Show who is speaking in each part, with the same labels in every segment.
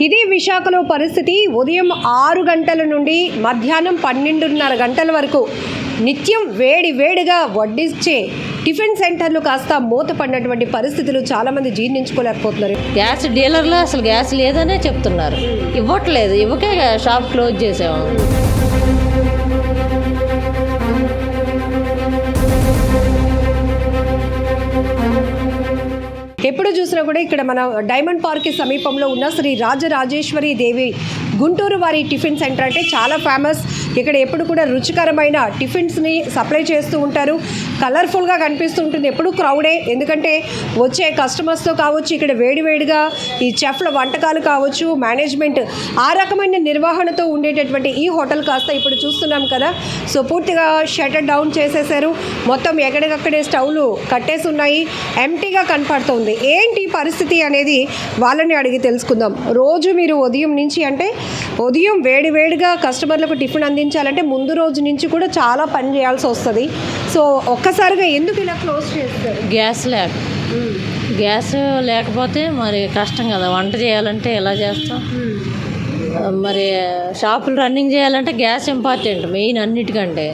Speaker 1: ఇది విశాఖలో పరిస్థితి. ఉదయం 6 గంటల నుండి మధ్యాహ్నం 12:30 గంటల వరకు నిత్యం వేడిగా వడ్డించే టిఫిన్ సెంటర్లు కాస్త మూతపడినటువంటి పరిస్థితులు చాలామంది జీర్ణించుకోలేకపోతున్నారు.
Speaker 2: గ్యాస్ డీలర్లు అసలు గ్యాస్ లేదనే చెప్తున్నారు, ఇవ్వట్లేదు. ఇవ్వకే షాప్ క్లోజ్ చేసాము.
Speaker 1: ఎప్పుడు చూసినా కూడా ఇక్కడ మన డైమండ్ పార్క్ సమీపంలో ఉన్న శ్రీ రాజరాజేశ్వరి దేవి గుంటూరు వారి టిఫిన్ సెంటర్ అంటే చాలా ఫేమస్. ఇక్కడ ఎప్పుడు కూడా రుచికరమైన టిఫిన్స్ని సప్లై చేస్తూ ఉంటారు. కలర్ఫుల్గా కనిపిస్తూ ఉంటుంది. ఎప్పుడు క్రౌడే, ఎందుకంటే వచ్చే కస్టమర్స్తో కావచ్చు, ఇక్కడ వేడిగా ఈ చెఫ్ల వంటకాలు కావచ్చు, మేనేజ్మెంట్ ఆ రకమైన నిర్వహణతో ఉండేటటువంటి ఈ హోటల్ కాస్త ఇప్పుడు చూస్తున్నాం కదా. సో పూర్తిగా షటర్ డౌన్ చేసేసారు. మొత్తం ఎక్కడికక్కడే స్టవ్లు కట్టేసి ఉన్నాయి, ఎంటీగా కనపడుతుంది. ఏంటి పరిస్థితి అనేది వాళ్ళని అడిగి తెలుసుకుందాం. రోజు మీరు ఉదయం నుంచి అంటే ఉదయం వేడిగా కస్టమర్లకు టిఫిన్ అందించాలంటే ముందు రోజు నుంచి కూడా చాలా పని చేయాల్సి వస్తుంది. సో ఒక్కసారిగా ఎందుకు ఇలా క్లోజ్ చేస్తారు?
Speaker 2: గ్యాస్ లేకపోతే మరి కష్టం కదా. వంట చేయాలంటే ఎలా చేస్తాం? మరి షాపులు రన్నింగ్ చేయాలంటే గ్యాస్ ఇంపార్టెంట్, మెయిన్ అన్నిటికంటే.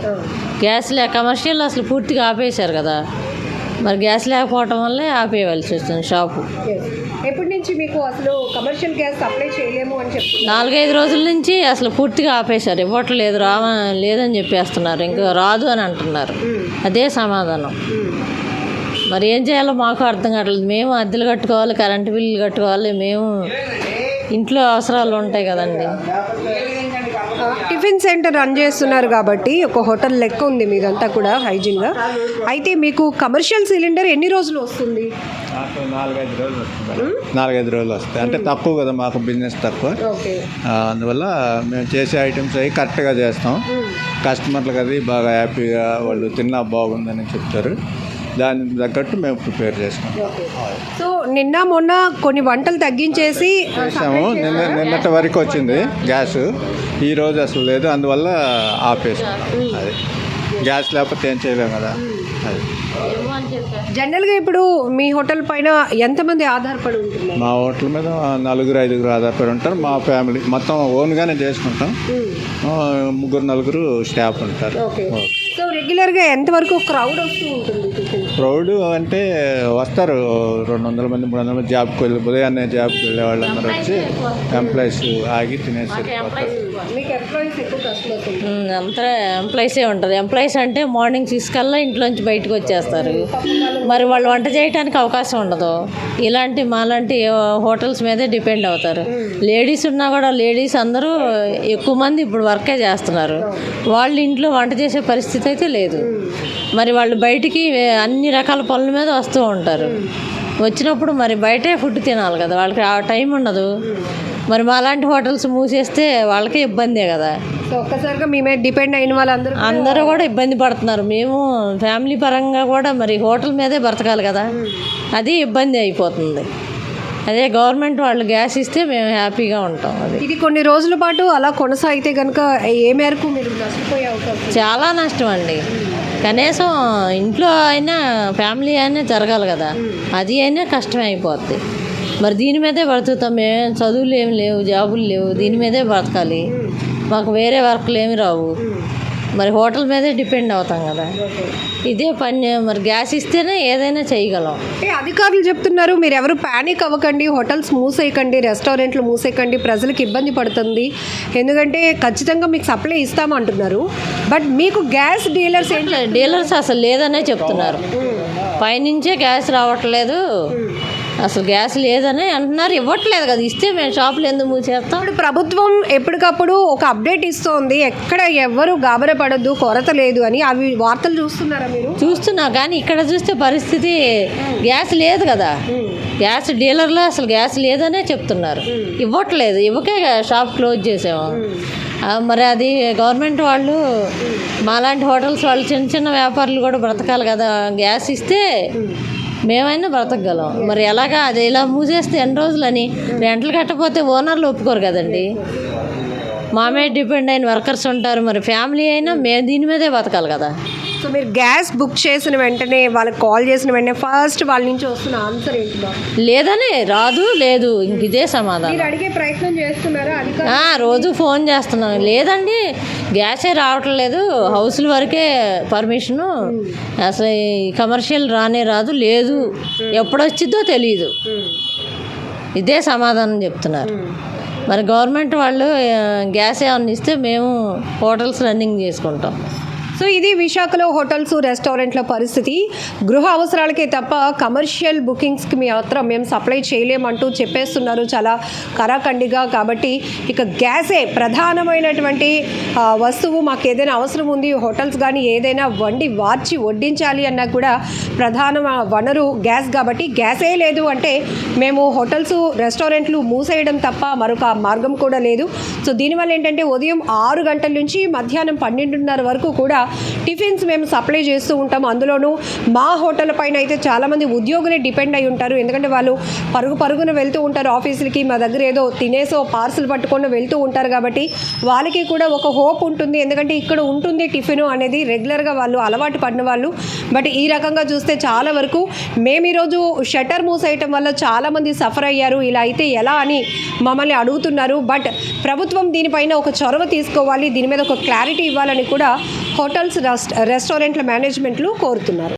Speaker 2: గ్యాస్ కమర్షియల్ అసలు పూర్తిగా ఆపేశారు కదా. మరి గ్యాస్ లేకపోవటం వల్లే ఆపేయవలసి వస్తుంది షాపు.
Speaker 1: ఎప్పటి నుంచి మీకు అసలు కమర్షియల్ గ్యాస్ సప్లై చేయలేము అని చెప్పి
Speaker 2: 4-5 రోజుల నుంచి అసలు పూర్తిగా ఆపేశారు. ఇవ్వట్లేదు, లేదని చెప్పేస్తున్నారు, ఇంకా రాదు అని అంటున్నారు. అదే సమాధానం. మరి ఏం చేయాలో మాకు అర్థం కావట్లేదు. మేము అద్దెలు కట్టుకోవాలి, కరెంటు బిల్లులు కట్టుకోవాలి, మేము ఇంట్లో అవసరాలు ఉంటాయి కదండి.
Speaker 1: టిఫిన్ సెంటర్ రన్ చేస్తున్నారు కాబట్టి ఒక హోటల్ లెక్క ఉంది మీదంతా కూడా హైజీన్గా. అయితే మీకు కమర్షియల్ సిలిండర్ ఎన్ని రోజులు వస్తుంది?
Speaker 3: 4-5 రోజులు వస్తాయి. అంటే తక్కువ కదా, మాకు బిజినెస్ తక్కువ. అందువల్ల మేము చేసే ఐటమ్స్ అవి కరెక్ట్గా చేస్తాం. కస్టమర్లకు అది బాగా హ్యాపీగా వాళ్ళు తిన్నా బాగుందని చెప్తారు. దానికి తగ్గట్టు మేము ప్రిపేర్ చేసుకుంటాం.
Speaker 1: సో నిన్న మొన్న కొన్ని వంటలు తగ్గించేసి
Speaker 3: చేసాము. నిన్నటి వరకు వచ్చింది గ్యాస్, ఈరోజు అసలు లేదు. అందువల్ల ఆపేసాం. అది గ్యాస్ లేకపోతే ఏం చేయలేము కదా. అది
Speaker 1: జనరల్గా ఇప్పుడు మీ హోటల్ పైన ఎంతమంది ఆధారపడి ఉంటుంది?
Speaker 3: మా హోటల్ మీద 4-5 ఆధారపడి ఉంటారు. మా ఫ్యామిలీ మొత్తం ఓన్గానే చేసుకుంటాం. 3-4 స్టాఫ్ ఉంటారు.
Speaker 1: సో రెగ్యులర్గా ఎంతవరకు క్రౌడ్ వస్తూ ఉంటుంది?
Speaker 3: క్రౌడ్ అంటే వస్తారు 200 మంది 300 మంది. జాబ్కి వెళ్ళి ఉదయాన్నే జాబ్కి వెళ్ళే వాళ్ళందరూ వచ్చి ఎంప్లాయీస్ ఆగి తినేసి
Speaker 2: అంతా ఎంప్లాయీసే ఉంటారు. ఎంప్లాయీస్ అంటే మార్నింగ్ 6 కల్లా ఇంట్లోంచి బయటకు వచ్చేస్తారు. మరి వాళ్ళు వంట చేయడానికి అవకాశం ఉండదు. ఇలాంటి మాలాంటి హోటల్స్ మీదే డిపెండ్ అవుతారు. లేడీస్ ఉన్నా కూడా లేడీస్ అందరూ ఎక్కువ మంది ఇప్పుడు వర్కే చేస్తున్నారు. వాళ్ళు ఇంట్లో వంట చేసే పరిస్థితి అయితే లేదు. మరి వాళ్ళు బయటికి అన్ని రకాల పనుల మీద వస్తూ ఉంటారు. వచ్చినప్పుడు మరి బయటే ఫుడ్ తినాలి కదా, వాళ్ళకి ఆ టైం ఉండదు. మరి మాలాంటి హోటల్స్ మూసేస్తే వాళ్ళకే ఇబ్బందే కదా.
Speaker 1: ఒక్కసారిగా మీ మీద డిపెండ్ అయిన వాళ్ళందరూ
Speaker 2: అందరూ కూడా ఇబ్బంది పడుతున్నారు. మేము ఫ్యామిలీ పరంగా కూడా మరి హోటల్ మీదే బ్రతకాలి కదా, అది ఇబ్బంది అయిపోతుంది. అదే గవర్నమెంట్ వాళ్ళు గ్యాస్ ఇస్తే మేము హ్యాపీగా ఉంటాం. అది
Speaker 1: ఇది కొన్ని రోజుల పాటు అలా కొనసాగితే కనుక ఏ మేరకు మీరు నష్టపోయే అవకాశం?
Speaker 2: చాలా నష్టం అండి. కనీసం ఇంట్లో అయినా ఫ్యామిలీ అయినా జరగాలి కదా, అది అయినా కష్టం అయిపోద్ది. మరి దీని మీదే బ్రతుకుతాం. మేము చదువులు ఏమి లేవు, జాబులు లేవు, దీని మీదే బ్రతకాలి. మాకు వేరే వర్క్లు ఏమి రావు. మరి హోటల్ మీదే డిపెండ్ అవుతాం కదా, ఇదే పని. మరి గ్యాస్ ఇస్తేనే ఏదైనా చేయగలం.
Speaker 1: అధికారులు చెప్తున్నారు మీరు ఎవరు ప్యానిక్ అవ్వకండి, హోటల్స్ మూసేయకండి, రెస్టారెంట్లు మూసేయకండి, ప్రజలకు ఇబ్బంది పడుతుంది. ఎందుకంటే ఖచ్చితంగా మీకు సప్లై ఇస్తామంటున్నారు. బట్ మీకు గ్యాస్
Speaker 2: డీలర్స్ అసలు లేదనే చెప్తున్నారు. పైనుంచే గ్యాస్ రావట్లేదు, అసలు గ్యాస్ లేదని అంటున్నారు. ఇవ్వట్లేదు కదా, ఇస్తే మేము షాపులు ఎందుకు మూసేస్తాం?
Speaker 1: ఇప్పుడు ప్రభుత్వం ఎప్పటికప్పుడు ఒక అప్డేట్ ఇస్తోంది, ఎక్కడ ఎవరు గాబర పడద్దు, కొరత లేదు అని. అవి వార్తలు చూస్తున్నారా మీరు?
Speaker 2: చూస్తున్నా, కానీ ఇక్కడ చూస్తే పరిస్థితి గ్యాస్ లేదు కదా. గ్యాస్ డీలర్లు అసలు గ్యాస్ లేదనే చెప్తున్నారు, ఇవ్వట్లేదు. ఇవ్వకే షాప్ క్లోజ్ చేసాము. మరి అది గవర్నమెంట్ వాళ్ళు మాలాంటి హోటల్స్ వాళ్ళు చిన్న వ్యాపారులు కూడా బ్రతకాలి కదా. గ్యాస్ ఇస్తే మేమైనా బ్రతకగలం. మరి ఎలాగా అది ఇలా మూసేస్తే ఎన్ని రోజులని? రెంట్లు కట్టకపోతే ఓనర్లు ఒప్పుకోరు కదండి. మా మీద డిపెండ్ అయిన వర్కర్స్ ఉంటారు, మరి ఫ్యామిలీ అయినా మేము దీని మీదే బతకాలి కదా.
Speaker 1: సో మీరు గ్యాస్ బుక్ చేసిన వెంటనే వాళ్ళకి కాల్ చేసిన వెంటనే ఫస్ట్ వాళ్ళ నుంచి వస్తున్న ఆన్సర్ ఏంటి బాబు?
Speaker 2: లేదని రాదు, లేదు, ఇంక ఇదే సమాధానం.
Speaker 1: మీరు అడిగే ప్రయత్నం చేస్తున్నారా?
Speaker 2: రోజు ఫోన్ చేస్తున్నాం, లేదండి గ్యాసే రావట్లేదు, హౌస్ల వరకే పర్మిషను, అసలు ఈ కమర్షియల్ రానే రాదు, లేదు ఎప్పుడు వచ్చిద్దో తెలియదు, ఇదే సమాధానం చెప్తున్నారు. మరి గవర్నమెంట్ వాళ్ళు గ్యాస్ ఏమన్నా ఇస్తే మేము హోటల్స్ రన్నింగ్ చేసుకుంటాం.
Speaker 1: సో ఇది విశాఖలో హోటల్స్ రెస్టారెంట్ల పరిస్థితి. గృహ అవసరాలకే తప్ప కమర్షియల్ బుకింగ్స్కి మాత్రం మేము సప్లై చేయలేమంటూ చెప్పేస్తున్నారు చాలా కరాఖండిగా. కాబట్టి ఇక గ్యాసే ప్రధానమైనటువంటి వస్తువు. మాకు ఏదైనా అవసరం ఉంది, హోటల్స్ కానీ ఏదైనా వార్చి వడ్డించాలి అన్నా కూడా ప్రధాన వనరు గ్యాస్. కాబట్టి గ్యాసే లేదు అంటే మేము హోటల్స్ రెస్టారెంట్లు మూసేయడం తప్ప మరొక మార్గం కూడా లేదు. సో దీనివల్ల ఏంటంటే ఉదయం 6 గంటల నుంచి మధ్యాహ్నం 12:30 వరకు కూడా టిఫిన్స్ మేము సప్లై చేస్తూ ఉంటాము. అందులోనూ మా హోటల్ పైన అయితే చాలామంది ఉద్యోగులే డిపెండ్ అయి ఉంటారు. ఎందుకంటే వాళ్ళు పరుగున వెళ్తూ ఉంటారు ఆఫీసులకి, మా దగ్గర ఏదో తినేసో పార్సల్ పట్టుకొని వెళ్తూ ఉంటారు. కాబట్టి వాళ్ళకి కూడా ఒక హోప్ ఉంటుంది, ఎందుకంటే ఇక్కడ ఉంటుంది టిఫిన్ అనేది రెగ్యులర్గా వాళ్ళు అలవాటు పడిన వాళ్ళు. బట్ ఈ రకంగా చూస్తే చాలా వరకు మేము ఈరోజు షట్టర్ మూసేయటం వల్ల చాలామంది సఫర్ అయ్యారు. ఇలా అయితే ఎలా అని మమ్మల్ని అడుగుతున్నారు. బట్ ప్రభుత్వం దీనిపైన ఒక చొరవ తీసుకోవాలి, దీని మీద ఒక క్లారిటీ ఇవ్వాలని కూడా హోటల్స్ రెస్టారెంట్ల మేనేజ్మెంట్లు కోరుతున్నారు.